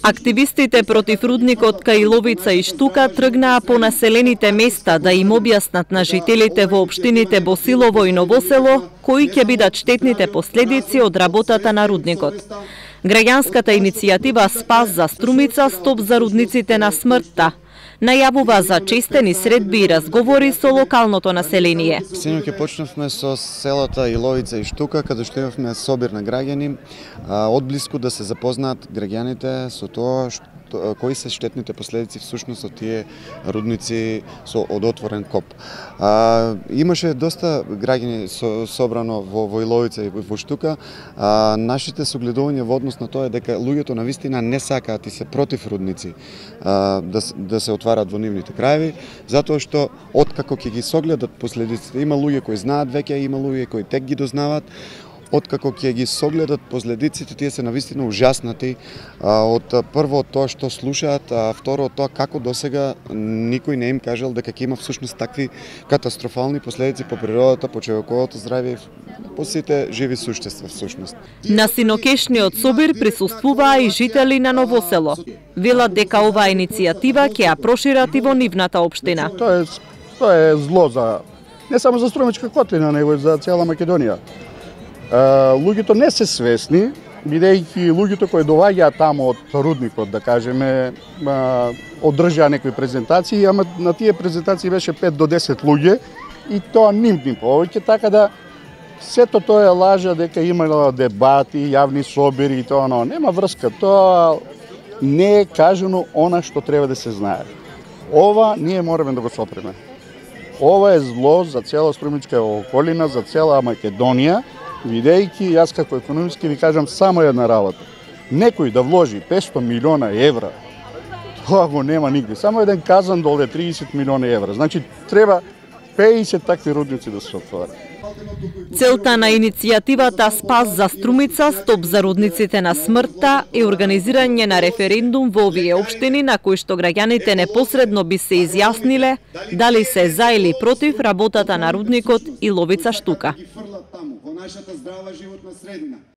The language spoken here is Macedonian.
Активистите против рудникот кај Ловица и Штука тргнаа по населените места да им објаснат на жителите во општините Босилово и Новосело кои ќе бидат штетните последици од работата на рудникот. Граѓанската иницијатива Спас за Струмица, Стоп за рудниците на смртта најавува за честени средби и разговори со локалното население. Синоќ почнавме со селата Иловица и Штука, каде што имавме собир на граѓани, одблиску да се запознаат граѓаните со тоа кои се штетните последици всушност од тие рудници од отворен коп. Имаше доста граѓани собрано во Иловица и во Штука. Нашите согледувања во однос на тоа е дека луѓето навистина не сакаат и се против рудници да се отварат во нивните краеви, затоа што откако ќе ги согледат последиците, има луѓе кои знаат веќе, има луѓе кои тек ги дознаваат. Откако ќе ги согледат последиците, тие се навистина ужаснати од прво тоа што слушаат, а второ тоа како досега никој не им кажал дека ќе има всушност такви катастрофални последици по природата, по човековото здравје, по сите живи суштества всушност. На синокешниот собир присуствуваа и жители на Новосело. Велат дека оваа иницијатива ќе ја прошират и во нивната општина. Тоа е зло за не само за Струмичка котлина, него и за цела Македонија. Луѓето не се свесни, бидејќи луѓето кои доаѓаат таму од рудникот, да кажеме, одржаа некои презентации, ама на тие презентации беше 5 до 10 луѓе и тоа ни повеќе, така да сето тоа е лажа дека имало дебати, јавни собири и тоа, но нема врска, тоа не е кажано она што треба да се знае. Ова ние мораме да го сопреме. Ова е зло за цела Струмичка околина, за цела Македонија, видејќи, јас како економиски ви кажам само една работа. Некој да вложи 500 милиона евра, тоа го нема нигде. Само еден Казандол е 30 милиона евра. Значи, треба 50 такви рудници да се отворат. Целта на иницијативата Спас за Струмица, Стоп за рудниците на смртта е организирање на референдум во овие општини на кои што граѓаните непосредно би се изјасниле дали се за или против работата на рудникот Иловица Штука.